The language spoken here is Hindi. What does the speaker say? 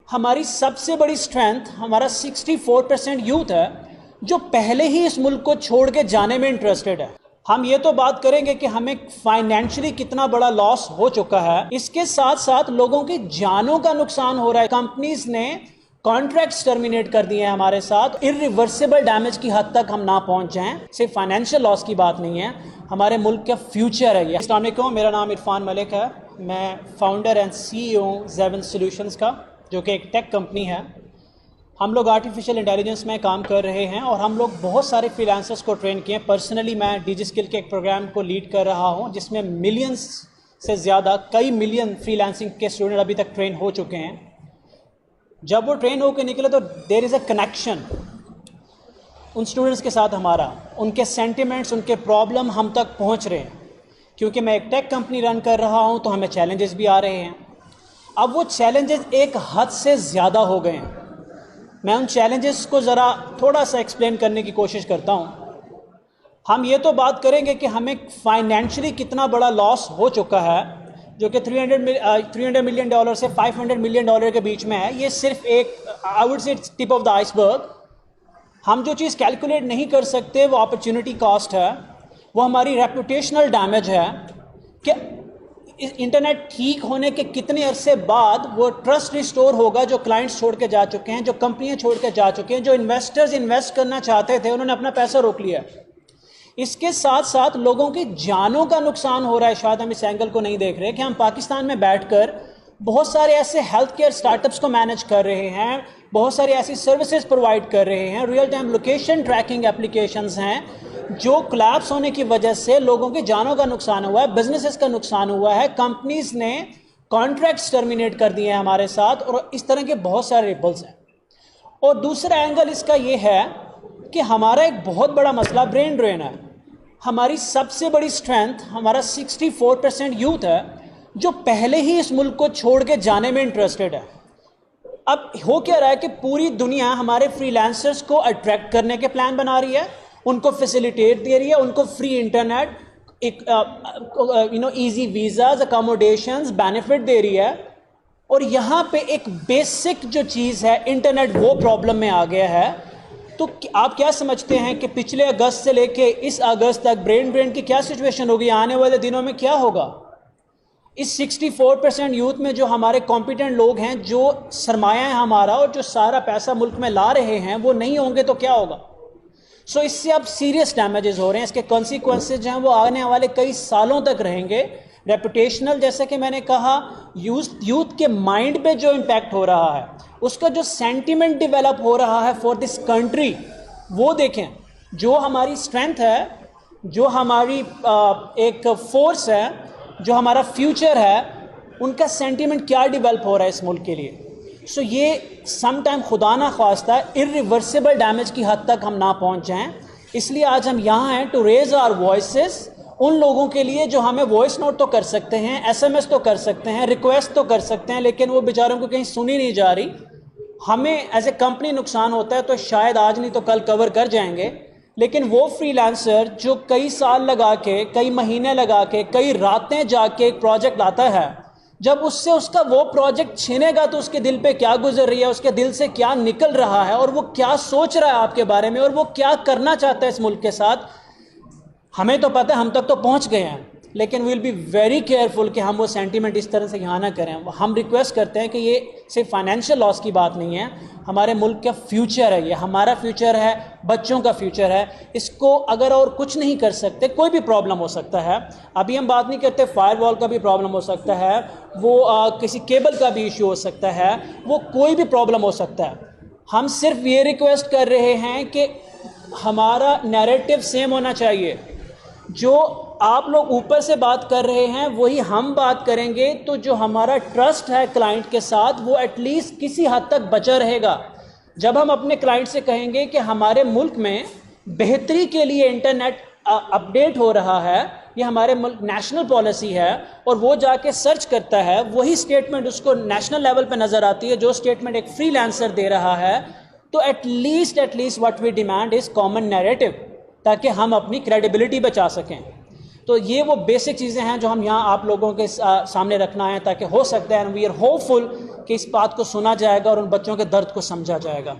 हमारी सबसे बड़ी स्ट्रेंथ हमारा 64% यूथ है जो पहले ही इस मुल्क को छोड़ के जाने में इंटरेस्टेड है। हम ये तो बात करेंगे कि हमें फाइनेंशियली कितना बड़ा लॉस हो चुका है, इसके साथ साथ लोगों की जानों का नुकसान हो रहा है। कंपनीज ने कॉन्ट्रैक्ट्स टर्मिनेट कर दिए हैं हमारे साथ। इरिवर्सिबल डैमेज की हद तक हम ना पहुंच जाएं। सिर्फ फाइनेंशियल लॉस की बात नहीं है, हमारे मुल्क का फ्यूचर है ये। अस्सलाम वालेकुम, मेरा नाम इरफान मलिक है। मैं फाउंडर एंड CEO ज़ेवन सॉल्यूशंस का, जो कि एक टेक कंपनी है। हम लोग आर्टिफिशियल इंटेलिजेंस में काम कर रहे हैं और हम लोग बहुत सारे फ्रीलांसर्स को ट्रेन किए हैं। पर्सनली मैं DigiSkill के एक प्रोग्राम को लीड कर रहा हूं जिसमें मिलियंस से ज़्यादा, कई मिलियन फ्रीलांसिंग के स्टूडेंट अभी तक ट्रेन हो चुके हैं। जब वो ट्रेन होकर निकले तो देयर इज़ अ कनेक्शन उन स्टूडेंट्स के साथ हमारा, उनके सेंटिमेंट्स, उनके प्रॉब्लम हम तक पहुँच रहे हैं। क्योंकि मैं एक टेक कंपनी रन कर रहा हूँ तो हमें चैलेंजेस भी आ रहे हैं। अब वो चैलेंजेस एक हद से ज़्यादा हो गए हैं। मैं उन चैलेंजेस को ज़रा थोड़ा सा एक्सप्लेन करने की कोशिश करता हूँ। हम ये तो बात करेंगे कि हमें फाइनेंशियली कितना बड़ा लॉस हो चुका है, जो कि $300 मिलियन से $500 मिलियन के बीच में है। ये सिर्फ एक, I would say, tip of the iceberg. हम जो चीज़ कैलकुलेट नहीं कर सकते वो अपॉर्चुनिटी कॉस्ट है, वो हमारी रेपुटेशनल डैमेज है कि इंटरनेट ठीक होने के कितने अरसे बाद वो ट्रस्ट रिस्टोर होगा जो क्लाइंट्स छोड़ के जा चुके हैं, जो कंपनियां छोड़ के जा चुके हैं, जो इन्वेस्टर्स इन्वेस्ट करना चाहते थे उन्होंने अपना पैसा रोक लिया। इसके साथ साथ लोगों की जानों का नुकसान हो रहा है। शायद हम इस एंगल को नहीं देख रहे कि हम पाकिस्तान में बैठकर बहुत सारे ऐसे हेल्थ केयर स्टार्टअप्स को मैनेज कर रहे हैं, बहुत सारी ऐसी सर्विसेज प्रोवाइड कर रहे हैं, real time location tracking applications हैं जो कोलैप्स होने की वजह से लोगों की जानों का नुकसान हुआ है, बिजनेसेस का नुकसान हुआ है। कंपनीज ने कॉन्ट्रैक्ट्स टर्मिनेट कर दिए हैं हमारे साथ और इस तरह के बहुत सारे रिपल्स हैं। और दूसरा एंगल इसका ये है कि हमारा एक बहुत बड़ा मसला ब्रेन ड्रेन है। हमारी सबसे बड़ी स्ट्रेंथ हमारा 64% यूथ है जो पहले ही इस मुल्क को छोड़ के जाने में इंटरेस्टेड है। अब हो क्या रहा है कि पूरी दुनिया हमारे फ्रीलांसर्स को अट्रैक्ट करने के प्लान बना रही है, उनको फैसिलिटेट दे रही है, उनको free internet, easy visas, accommodations, benefit दे रही है। और यहाँ पे एक बेसिक जो चीज़ है इंटरनेट, वो प्रॉब्लम में आ गया है। तो आप क्या समझते हैं कि पिछले अगस्त से लेके इस अगस्त तक ब्रेन ड्रेन की क्या सिचुएशन होगी? आने वाले दिनों में क्या होगा? इस 64% यूथ में जो हमारे कॉम्पिटेंट लोग हैं, जो सरमाया है हमारा और जो सारा पैसा मुल्क में ला रहे हैं, वो नहीं होंगे तो क्या होगा? सो इससे अब सीरियस डैमेजेस हो रहे हैं। इसके कॉन्सिक्वेंसेज जो हैं वो आने वाले कई सालों तक रहेंगे। रेपुटेशनल, जैसे कि मैंने कहा, यूथ के माइंड पे जो इम्पैक्ट हो रहा है, उसका जो सेंटिमेंट डेवलप हो रहा है फॉर दिस कंट्री, वो देखें। जो हमारी स्ट्रेंथ है, जो हमारी एक फोर्स है, जो हमारा फ्यूचर है, उनका सेंटीमेंट क्या डेवलप हो रहा है इस मुल्क के लिए। सो ये सम टाइम खुदा ना ख्वास्ता इरिवर्सिबल डैमेज की हद तक हम ना पहुंच जाएं। इसलिए आज हम यहाँ हैं टू रेज आवर वॉइसेस उन लोगों के लिए जो हमें वॉइस नोट तो कर सकते हैं, SMS तो कर सकते हैं, रिक्वेस्ट तो कर सकते हैं, लेकिन वो बेचारों को कहीं सुनी नहीं जा रही। हमें एज ए कंपनी नुकसान होता है तो शायद आज नहीं तो कल कवर कर जाएंगे, लेकिन वो फ्रीलांसर जो कई साल लगा के, कई महीने लगा के, कई रातें जाके एक प्रोजेक्ट लाता है, जब उससे उसका वो प्रोजेक्ट छीनेगा तो उसके दिल पे क्या गुजर रही है, उसके दिल से क्या निकल रहा है और वो क्या सोच रहा है आपके बारे में और वो क्या करना चाहता है इस मुल्क के साथ, हमें तो पता है। हम तक तो पहुंच गए हैं, लेकिन we will be very careful कि हम वो सेंटीमेंट इस तरह से यहाँ ना करें। हम रिक्वेस्ट करते हैं कि ये सिर्फ फाइनेंशियल लॉस की बात नहीं है, हमारे मुल्क का फ्यूचर है, ये हमारा फ्यूचर है, बच्चों का फ्यूचर है। इसको अगर और कुछ नहीं कर सकते, कोई भी प्रॉब्लम हो सकता है। अभी हम बात नहीं करते, फायरवॉल का भी प्रॉब्लम हो सकता है, वो किसी केबल का भी इशू हो सकता है, वो कोई भी प्रॉब्लम हो सकता है। हम सिर्फ ये रिक्वेस्ट कर रहे हैं कि हमारा नैरेटिव सेम होना चाहिए। जो आप लोग ऊपर से बात कर रहे हैं वही हम बात करेंगे, तो जो हमारा ट्रस्ट है क्लाइंट के साथ वो एटलीस्ट किसी हद तक बचा रहेगा। जब हम अपने क्लाइंट से कहेंगे कि हमारे मुल्क में बेहतरी के लिए इंटरनेट अपडेट हो रहा है, ये हमारे मुल्क नेशनल पॉलिसी है, और वो जाके सर्च करता है, वही स्टेटमेंट उसको नेशनल लेवल पे नज़र आती है जो स्टेटमेंट एक फ्रीलांसर दे रहा है, तो at least what we demand is common narrative, ताकि हम अपनी क्रेडिबिलिटी बचा सकें। तो ये वो बेसिक चीज़ें हैं जो हम यहाँ आप लोगों के सामने रखना है, ताकि हो सकता है एंड वी आर होपफुल कि इस बात को सुना जाएगा और उन बच्चों के दर्द को समझा जाएगा।